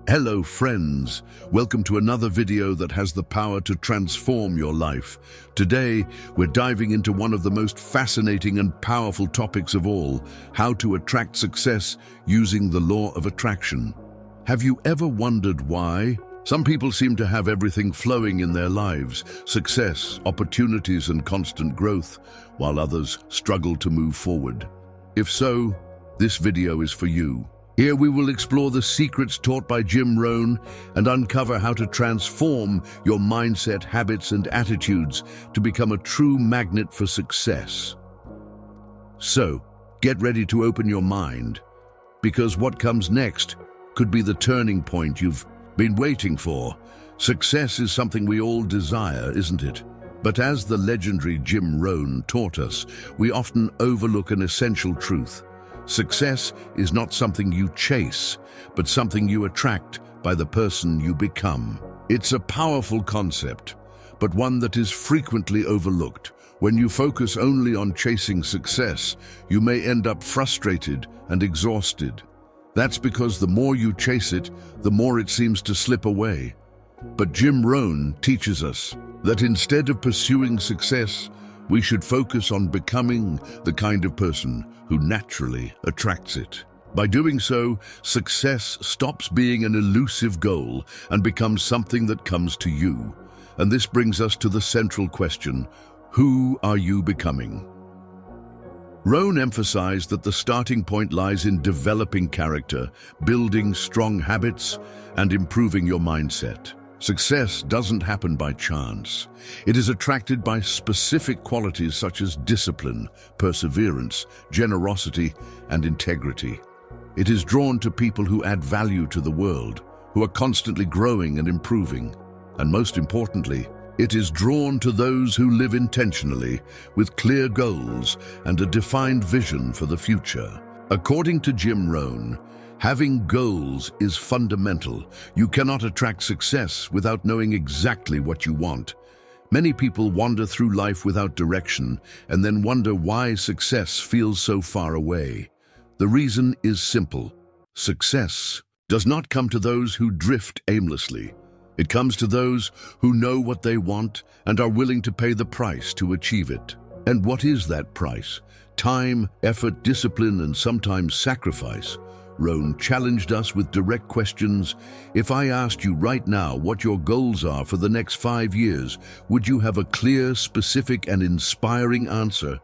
Hello friends, welcome to another video that has the power to transform your life. Today, we're diving into one of the most fascinating and powerful topics of all, how to attract success using the law of attraction. Have you ever wondered why? Some people seem to have everything flowing in their lives, success, opportunities and constant growth, while others struggle to move forward. If so, this video is for you. Here we will explore the secrets taught by Rohn and uncover how to transform your mindset, habits, and attitudes to become a true magnet for success. So, get ready to open your mind, because what comes next could be the turning point you've been waiting for. Success is something we all desire, isn't it? But as the legendary Rohn taught us, we often overlook an essential truth. Success is not something you chase, but something you attract by the person you become. It's a powerful concept, but one that is frequently overlooked. When you focus only on chasing success, you may end up frustrated and exhausted. That's because the more you chase it, the more it seems to slip away. But Rohn teaches us that instead of pursuing success, we should focus on becoming the kind of person who naturally attracts it. By doing so, success stops being an elusive goal and becomes something that comes to you. And this brings us to the central question: who are you becoming? Rohn emphasized that the starting point lies in developing character, building strong habits, and improving your mindset. Success doesn't happen by chance. It is attracted by specific qualities such as discipline, perseverance, generosity, and integrity. It is drawn to people who add value to the world, who are constantly growing and improving. And most importantly, it is drawn to those who live intentionally, with clear goals and a defined vision for the future. According to Rohn, having goals is fundamental. You cannot attract success without knowing exactly what you want. Many people wander through life without direction and then wonder why success feels so far away. The reason is simple. Success does not come to those who drift aimlessly. It comes to those who know what they want and are willing to pay the price to achieve it. And what is that price? Time, effort, discipline, and sometimes sacrifice. Rohn challenged us with direct questions. If I asked you right now what your goals are for the next 5 years, would you have a clear, specific, and inspiring answer?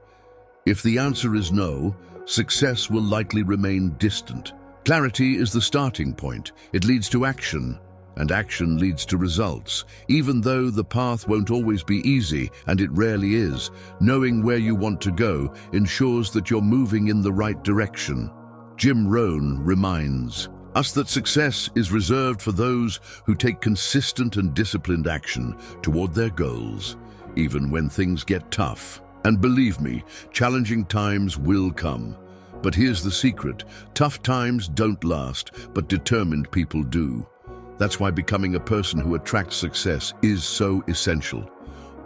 If the answer is no, success will likely remain distant. Clarity is the starting point. It leads to action, and action leads to results. Even though the path won't always be easy, and it rarely is, knowing where you want to go ensures that you're moving in the right direction. Rohn reminds us that success is reserved for those who take consistent and disciplined action toward their goals, even when things get tough. And believe me, challenging times will come. But here's the secret: tough times don't last, but determined people do. That's why becoming a person who attracts success is so essential.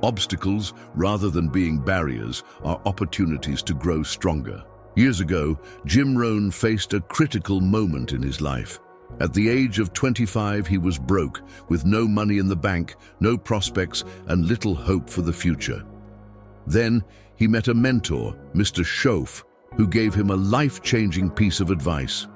Obstacles, rather than being barriers, are opportunities to grow stronger. Years ago, Rohn faced a critical moment in his life. At the age of 25, he was broke, with no money in the bank, no prospects, and little hope for the future. Then, he met a mentor, Mr. Schoaf, who gave him a life-changing piece of advice.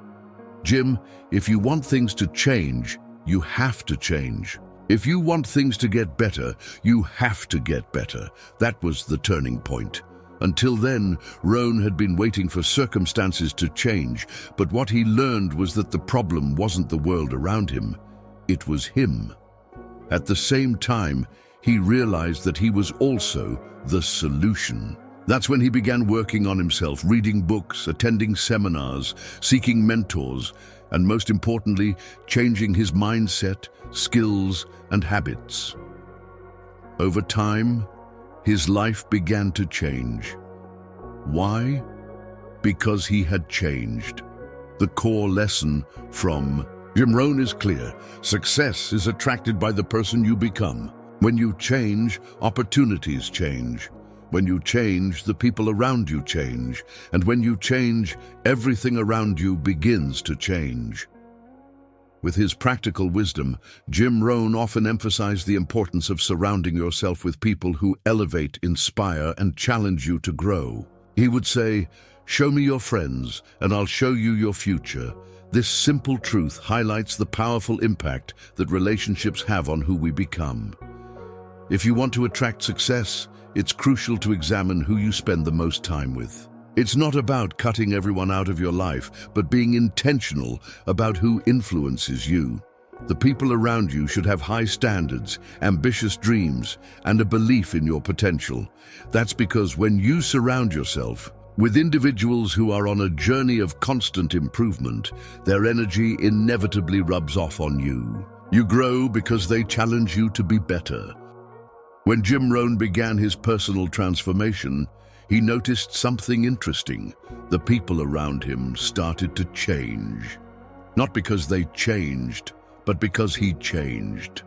If you want things to change, you have to change. If you want things to get better, you have to get better. That was the turning point. Until then, Rohn had been waiting for circumstances to change, but what he learned was that the problem wasn't the world around him, it was him. At the same time, he realized that he was also the solution. That's when he began working on himself, reading books, attending seminars, seeking mentors, and most importantly, changing his mindset, skills, and habits. Over time, his life began to change. Why? Because he had changed. The core lesson from Rohn is clear. Success is attracted by the person you become. When you change, opportunities change. When you change, the people around you change. And when you change, everything around you begins to change. With his practical wisdom, Rohn often emphasized the importance of surrounding yourself with people who elevate, inspire, and challenge you to grow. He would say, "Show me your friends, and I'll show you your future." This simple truth highlights the powerful impact that relationships have on who we become. If you want to attract success, it's crucial to examine who you spend the most time with. It's not about cutting everyone out of your life, but being intentional about who influences you. The people around you should have high standards, ambitious dreams, and a belief in your potential. That's because when you surround yourself with individuals who are on a journey of constant improvement, their energy inevitably rubs off on you. You grow because they challenge you to be better. When Rohn began his personal transformation, he noticed something interesting. The people around him started to change. Not because they changed, but because he changed.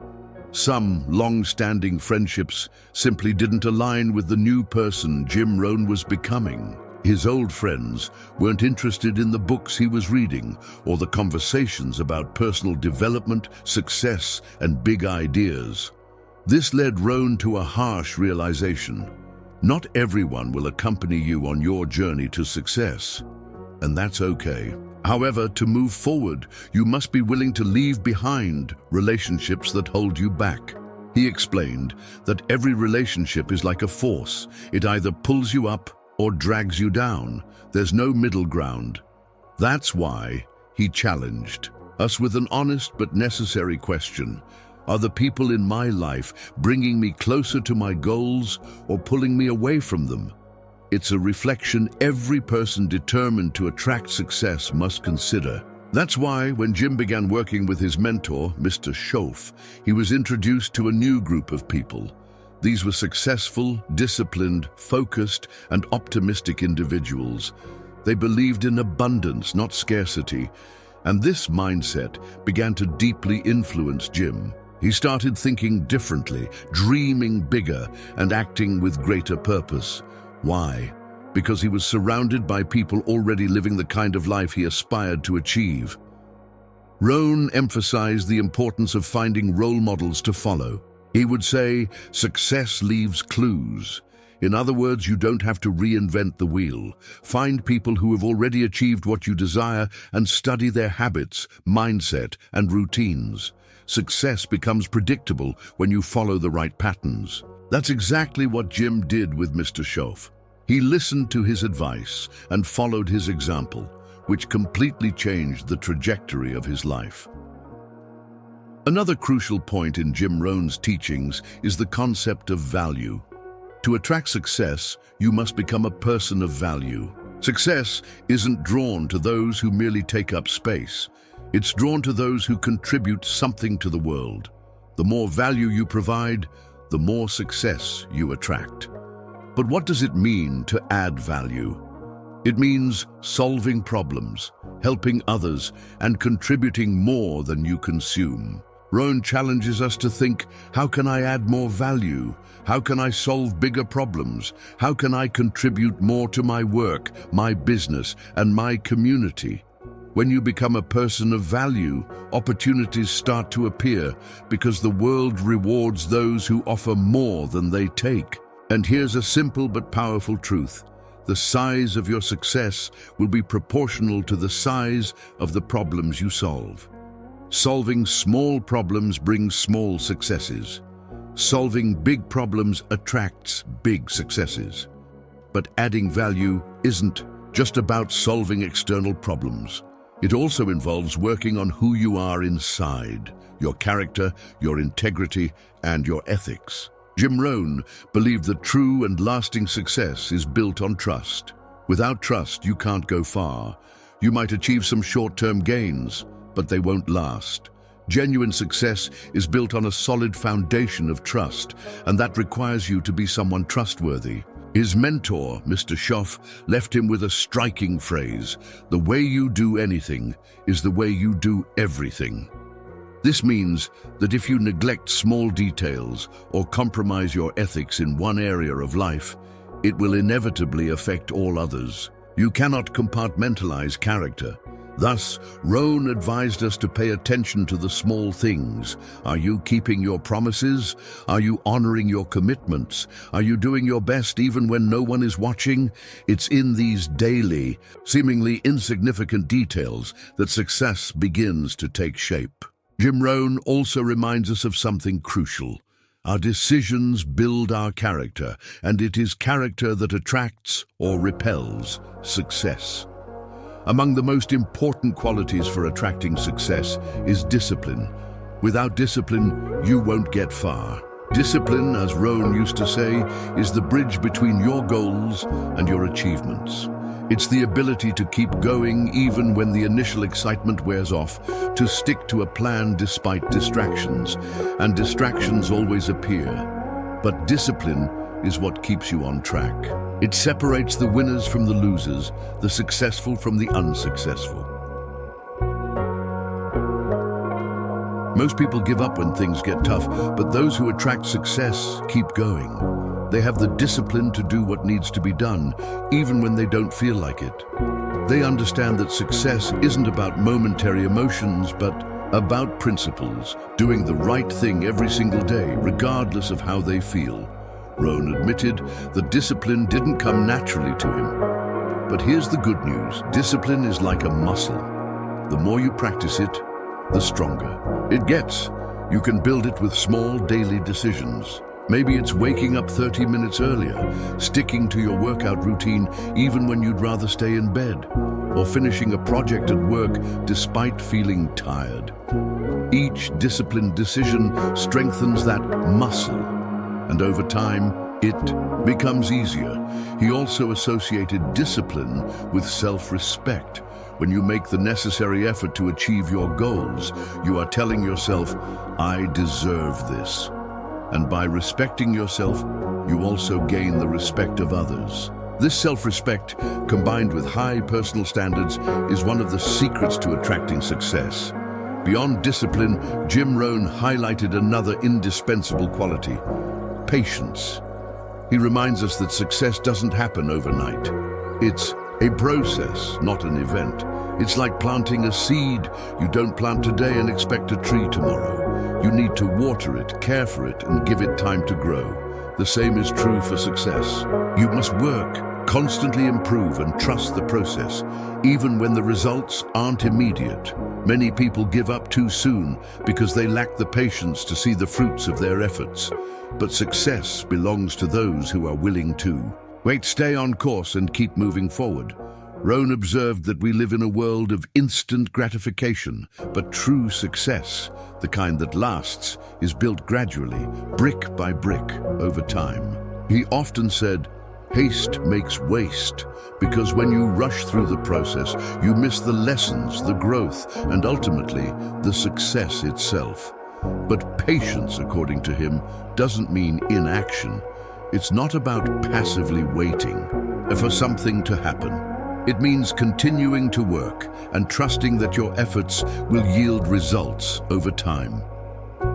Some long-standing friendships simply didn't align with the new person Rohn was becoming. His old friends weren't interested in the books he was reading or the conversations about personal development, success, and big ideas. This led Rohn to a harsh realization. Not everyone will accompany you on your journey to success, and that's okay. However, to move forward, you must be willing to leave behind relationships that hold you back. He explained that every relationship is like a force. It either pulls you up or drags you down. There's no middle ground. That's why he challenged us with an honest but necessary question. Are the people in my life bringing me closer to my goals or pulling me away from them? It's a reflection every person determined to attract success must consider. That's why when Jim began working with his mentor, Mr. Schoaf, he was introduced to a new group of people. These were successful, disciplined, focused, and optimistic individuals. They believed in abundance, not scarcity, and this mindset began to deeply influence Jim. He started thinking differently, dreaming bigger, and acting with greater purpose. Why? Because he was surrounded by people already living the kind of life he aspired to achieve. Rohn emphasized the importance of finding role models to follow. He would say, "Success leaves clues." In other words, you don't have to reinvent the wheel. Find people who have already achieved what you desire and study their habits, mindset, and routines. Success becomes predictable when you follow the right patterns. That's exactly what Jim did with Mr. Schoaf. He listened to his advice and followed his example, which completely changed the trajectory of his life. Another crucial point in Rohn's teachings is the concept of value. To attract success, you must become a person of value. Success isn't drawn to those who merely take up space. It's drawn to those who contribute something to the world. The more value you provide, the more success you attract. But what does it mean to add value? It means solving problems, helping others, and contributing more than you consume. Rohn challenges us to think, how can I add more value? How can I solve bigger problems? How can I contribute more to my work, my business, and my community? When you become a person of value, opportunities start to appear because the world rewards those who offer more than they take. And here's a simple but powerful truth. The size of your success will be proportional to the size of the problems you solve. Solving small problems brings small successes. Solving big problems attracts big successes. But adding value isn't just about solving external problems. It also involves working on who you are inside, your character, your integrity, and your ethics. Rohn believed that true and lasting success is built on trust. Without trust, you can't go far. You might achieve some short-term gains, but they won't last. Genuine success is built on a solid foundation of trust, and that requires you to be someone trustworthy. His mentor, Mr. Schoaf, left him with a striking phrase: "The way you do anything is the way you do everything." This means that if you neglect small details or compromise your ethics in one area of life, it will inevitably affect all others. You cannot compartmentalize character. Thus, Rohn advised us to pay attention to the small things. Are you keeping your promises? Are you honoring your commitments? Are you doing your best even when no one is watching? It's in these daily, seemingly insignificant details that success begins to take shape. Jim Rohn also reminds us of something crucial. Our decisions build our character, and it is character that attracts or repels success. Among the most important qualities for attracting success is discipline. Without discipline, you won't get far. Discipline, as Rohn used to say, is the bridge between your goals and your achievements. It's the ability to keep going even when the initial excitement wears off, to stick to a plan despite distractions. And distractions always appear. But discipline is what keeps you on track. It separates the winners from the losers, the successful from the unsuccessful. Most people give up when things get tough, but those who attract success keep going. They have the discipline to do what needs to be done, even when they don't feel like it. They understand that success isn't about momentary emotions, but about principles, doing the right thing every single day, regardless of how they feel. Rohn admitted that discipline didn't come naturally to him. But here's the good news. Discipline is like a muscle. The more you practice it, the stronger it gets. You can build it with small daily decisions. Maybe it's waking up 30 minutes earlier, sticking to your workout routine even when you'd rather stay in bed, or finishing a project at work despite feeling tired. Each disciplined decision strengthens that muscle, and over time, it becomes easier. He also associated discipline with self-respect. When you make the necessary effort to achieve your goals, you are telling yourself, I deserve this. And by respecting yourself, you also gain the respect of others. This self-respect, combined with high personal standards, is one of the secrets to attracting success. Beyond discipline, Jim Rohn highlighted another indispensable quality: patience. He reminds us that success doesn't happen overnight. It's a process, not an event. It's like planting a seed. You don't plant today and expect a tree tomorrow. You need to water it, care for it, and give it time to grow. The same is true for success. You must work, constantly improve, and trust the process, even when the results aren't immediate. Many people give up too soon because they lack the patience to see the fruits of their efforts. But success belongs to those who are willing to wait, stay on course, and keep moving forward. Rohn observed that we live in a world of instant gratification, but true success, the kind that lasts, is built gradually, brick by brick, over time. He often said, haste makes waste, because when you rush through the process, you miss the lessons, the growth, and ultimately, the success itself. But patience, according to him, doesn't mean inaction. It's not about passively waiting for something to happen. It means continuing to work and trusting that your efforts will yield results over time.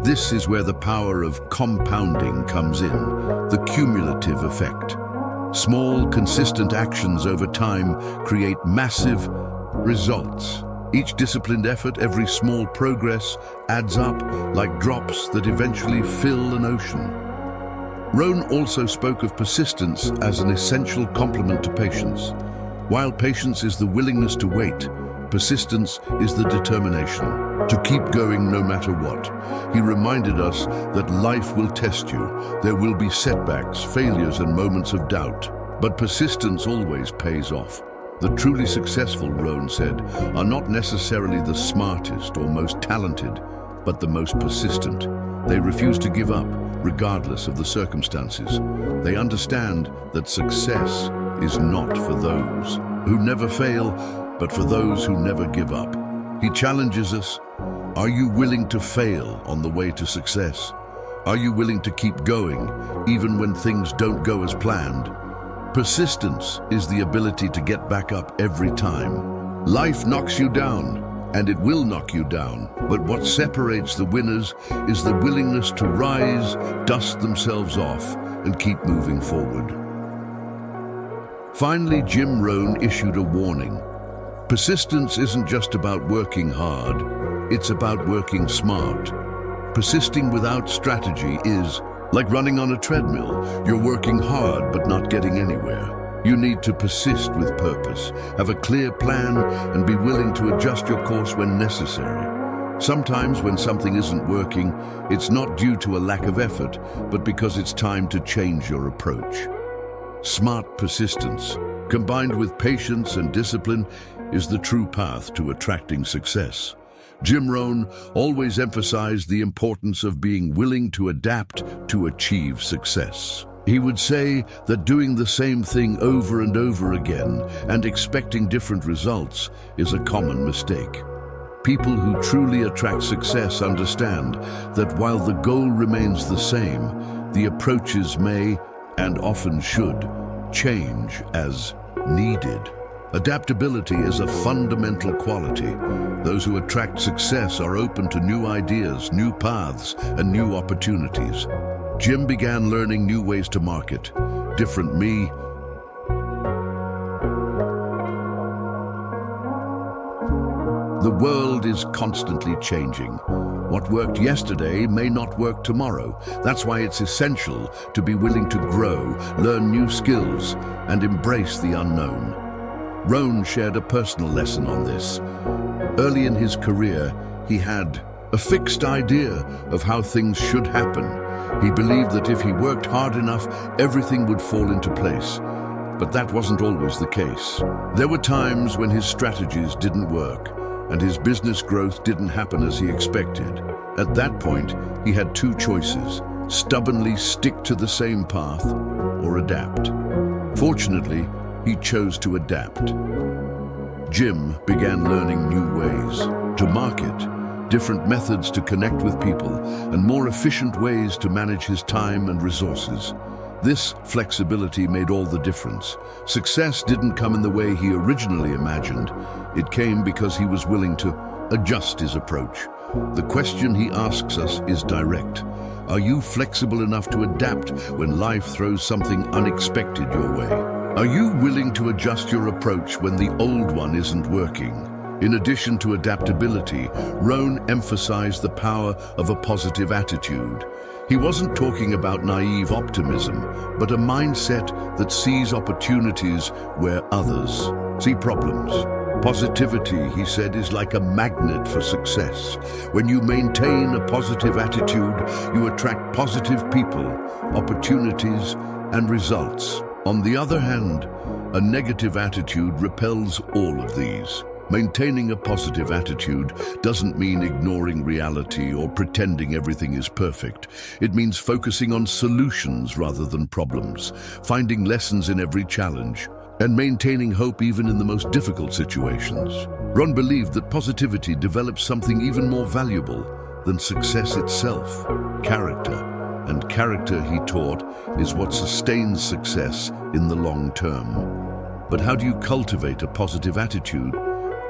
This is where the power of compounding comes in, the cumulative effect. Small, consistent actions over time create massive results. Each disciplined effort, every small progress, adds up like drops that eventually fill an ocean. Rohn also spoke of persistence as an essential complement to patience. While patience is the willingness to wait, persistence is the determination to keep going no matter what. He reminded us that life will test you. There will be setbacks, failures, and moments of doubt. But persistence always pays off. The truly successful, Rohn said, are not necessarily the smartest or most talented, but the most persistent. They refuse to give up, regardless of the circumstances. They understand that success is not for those who never fail, but for those who never give up. He challenges us. Are you willing to fail on the way to success? Are you willing to keep going, even when things don't go as planned? Persistence is the ability to get back up every time. Life knocks you down, and it will knock you down. But what separates the winners is the willingness to rise, dust themselves off, and keep moving forward. Finally, Jim Rohn issued a warning. Persistence isn't just about working hard, it's about working smart. Persisting without strategy is like running on a treadmill. You're working hard but not getting anywhere. You need to persist with purpose, have a clear plan, and be willing to adjust your course when necessary. Sometimes when something isn't working, it's not due to a lack of effort, but because it's time to change your approach. Smart persistence, combined with patience and discipline, is the true path to attracting success. Rohn always emphasized the importance of being willing to adapt to achieve success. He would say that doing the same thing over and over again and expecting different results is a common mistake. People who truly attract success understand that while the goal remains the same, the approaches may, and often should, change as needed. Adaptability is a fundamental quality. Those who attract success are open to new ideas, new paths, and new opportunities. Jim began learning new ways to market. Different me. The world is constantly changing. What worked yesterday may not work tomorrow. That's why it's essential to be willing to grow, learn new skills, and embrace the unknown. Rohn shared a personal lesson on this. Early in his career, he had a fixed idea of how things should happen. He believed that if he worked hard enough, everything would fall into place. But that wasn't always the case. There were times when his strategies didn't work, and his business growth didn't happen as he expected. At that point, he had two choices: stubbornly stick to the same path or adapt. Fortunately, he chose to adapt. Jim began learning new ways to market, different methods to connect with people, and more efficient ways to manage his time and resources. This flexibility made all the difference. Success didn't come in the way he originally imagined. It came because he was willing to adjust his approach. The question he asks us is direct. Are you flexible enough to adapt when life throws something unexpected your way? Are you willing to adjust your approach when the old one isn't working? In addition to adaptability, Rohn emphasized the power of a positive attitude. He wasn't talking about naive optimism, but a mindset that sees opportunities where others see problems. Positivity, he said, is like a magnet for success. When you maintain a positive attitude, you attract positive people, opportunities, and results. On the other hand, a negative attitude repels all of these. Maintaining a positive attitude doesn't mean ignoring reality or pretending everything is perfect. It means focusing on solutions rather than problems, finding lessons in every challenge, and maintaining hope even in the most difficult situations. Rohn believed that positivity develops something even more valuable than success itself: character. And character, he taught, is what sustains success in the long term. But how do you cultivate a positive attitude?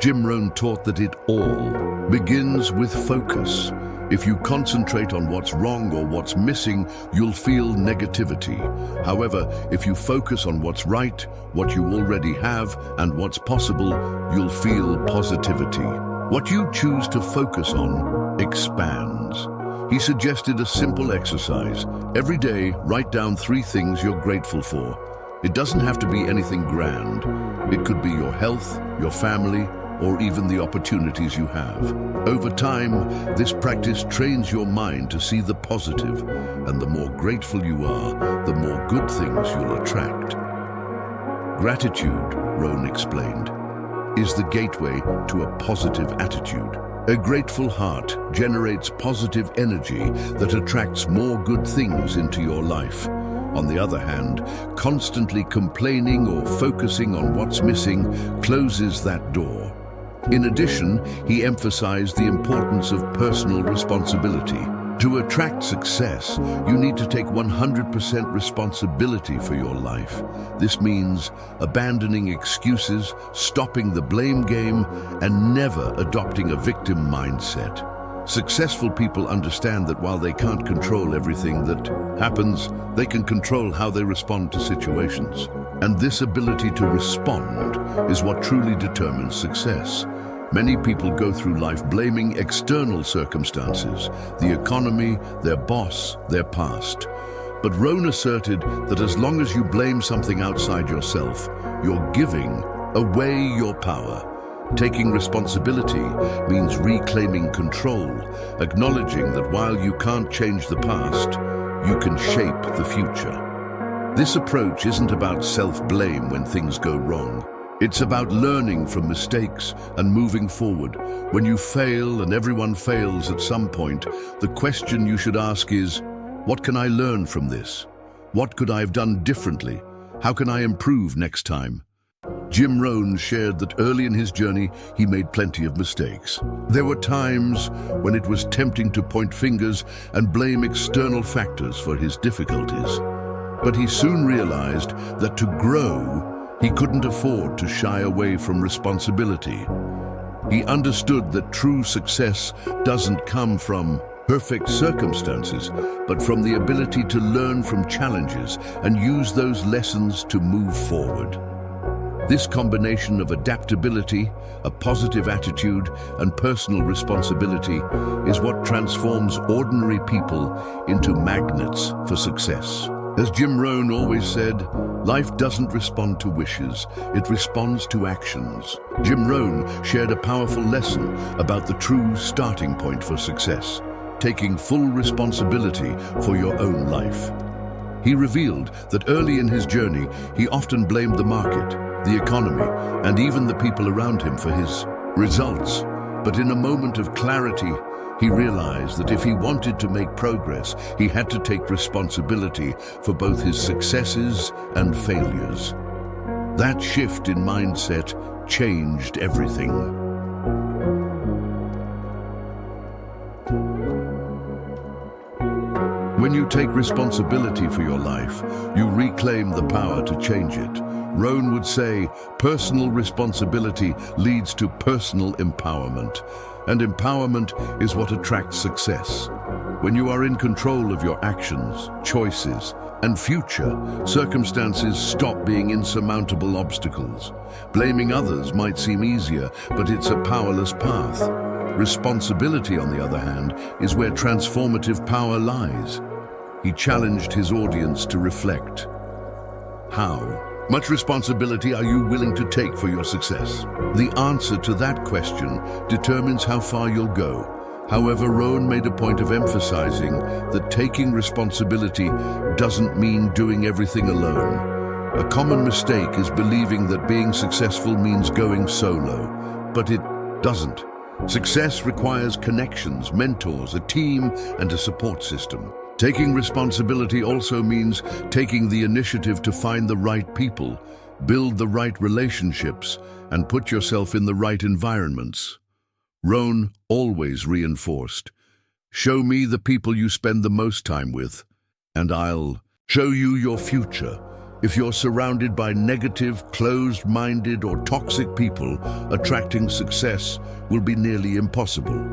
Rohn taught that it all begins with focus. If you concentrate on what's wrong or what's missing, you'll feel negativity. However, if you focus on what's right, what you already have, and what's possible, you'll feel positivity. What you choose to focus on expands. He suggested a simple exercise. Every day, write down 3 things you're grateful for. It doesn't have to be anything grand. It could be your health, your family, or even the opportunities you have. Over time, this practice trains your mind to see the positive, and the more grateful you are, the more good things you'll attract. Gratitude, Rohn explained, is the gateway to a positive attitude. A grateful heart generates positive energy that attracts more good things into your life. On the other hand, constantly complaining or focusing on what's missing closes that door. In addition, he emphasized the importance of personal responsibility. To attract success, you need to take 100% responsibility for your life. This means abandoning excuses, stopping the blame game, and never adopting a victim mindset. Successful people understand that while they can't control everything that happens, they can control how they respond to situations. And this ability to respond is what truly determines success. Many people go through life blaming external circumstances, the economy, their boss, their past. But Rohn asserted that as long as you blame something outside yourself, you're giving away your power. Taking responsibility means reclaiming control, acknowledging that while you can't change the past, you can shape the future. This approach isn't about self-blame when things go wrong. It's about learning from mistakes and moving forward. When you fail, and everyone fails at some point, the question you should ask is, what can I learn from this? What could I have done differently? How can I improve next time? Rohn shared that early in his journey, he made plenty of mistakes. There were times when it was tempting to point fingers and blame external factors for his difficulties. But he soon realized that to grow, he couldn't afford to shy away from responsibility. He understood that true success doesn't come from perfect circumstances, but from the ability to learn from challenges and use those lessons to move forward. This combination of adaptability, a positive attitude, and personal responsibility is what transforms ordinary people into magnets for success. As Rohn always said, life doesn't respond to wishes, it responds to actions. Rohn shared a powerful lesson about the true starting point for success, taking full responsibility for your own life. He revealed that early in his journey, he often blamed the market, the economy, and even the people around him for his results. But in a moment of clarity, he realized that if he wanted to make progress, he had to take responsibility for both his successes and failures. That shift in mindset changed everything. When you take responsibility for your life, you reclaim the power to change it. Rohn would say, personal responsibility leads to personal empowerment, and empowerment is what attracts success. When you are in control of your actions, choices, and future, circumstances stop being insurmountable obstacles. Blaming others might seem easier, but it's a powerless path. Responsibility, on the other hand, is where transformative power lies. He challenged his audience to reflect. How much responsibility are you willing to take for your success? The answer to that question determines how far you'll go. However, Rohn made a point of emphasizing that taking responsibility doesn't mean doing everything alone. A common mistake is believing that being successful means going solo, but it doesn't. Success requires connections, mentors, a team, and a support system. Taking responsibility also means taking the initiative to find the right people, build the right relationships, and put yourself in the right environments. Rohn always reinforced, "Show me the people you spend the most time with, and I'll show you your future." If you're surrounded by negative, closed-minded, or toxic people, attracting success will be nearly impossible.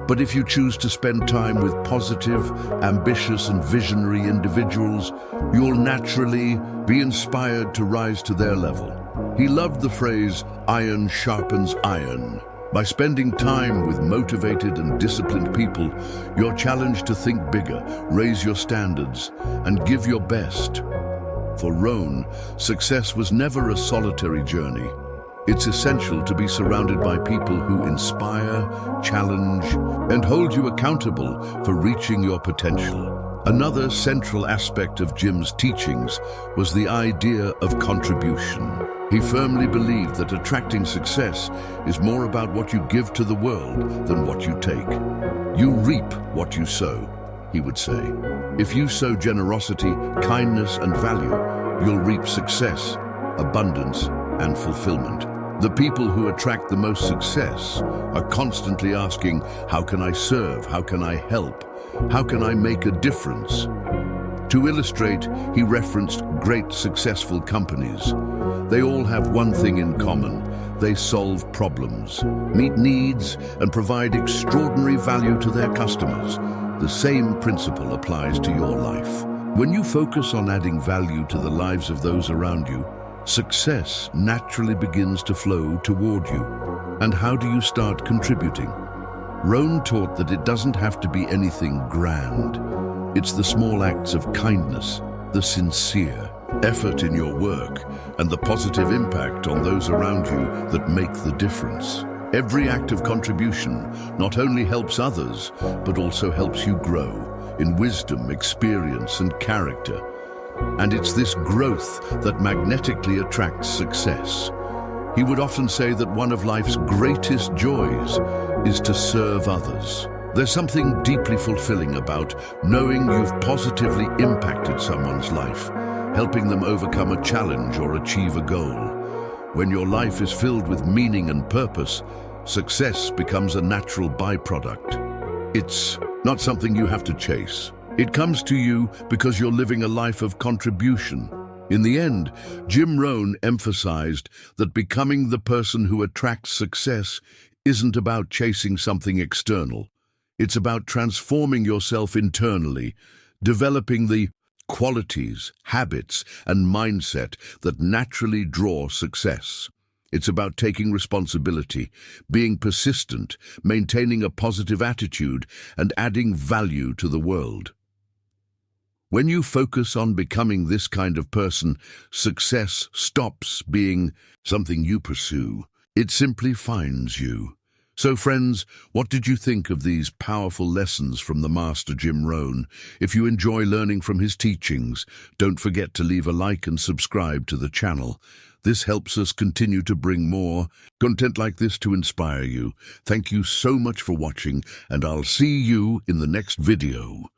But if you choose to spend time with positive, ambitious, and visionary individuals, you'll naturally be inspired to rise to their level. He loved the phrase, "Iron sharpens iron." By spending time with motivated and disciplined people, you're challenged to think bigger, raise your standards, and give your best. For Rohn, success was never a solitary journey. It's essential to be surrounded by people who inspire, challenge, and hold you accountable for reaching your potential. Another central aspect of Jim's teachings was the idea of contribution. He firmly believed that attracting success is more about what you give to the world than what you take. You reap what you sow, he would say. If you sow generosity, kindness, and value, you'll reap success, abundance, and fulfillment. The people who attract the most success are constantly asking, how can I serve? How can I help? How can I make a difference? To illustrate, he referenced great successful companies. They all have one thing in common. they solve problems, meet needs, and provide extraordinary value to their customers. The same principle applies to your life. When you focus on adding value to the lives of those around you, success naturally begins to flow toward you. And how do you start contributing? Rohn taught that it doesn't have to be anything grand. It's the small acts of kindness, the sincere effort in your work, and the positive impact on those around you that make the difference. Every act of contribution not only helps others, but also helps you grow in wisdom, experience, and character. And it's this growth that magnetically attracts success. He would often say that one of life's greatest joys is to serve others. There's something deeply fulfilling about knowing you've positively impacted someone's life, helping them overcome a challenge or achieve a goal. When your life is filled with meaning and purpose, success becomes a natural byproduct. It's not something you have to chase. It comes to you because you're living a life of contribution. In the end, Jim Rohn emphasized that becoming the person who attracts success isn't about chasing something external. It's about transforming yourself internally, developing the qualities, habits, and mindset that naturally draw success. It's about taking responsibility, being persistent, maintaining a positive attitude, and adding value to the world. When you focus on becoming this kind of person, success stops being something you pursue. It simply finds you. So friends, what did you think of these powerful lessons from the Master Jim Rohn? If you enjoy learning from his teachings, don't forget to leave a like and subscribe to the channel. This helps us continue to bring more content like this to inspire you. Thank you so much for watching, and I'll see you in the next video.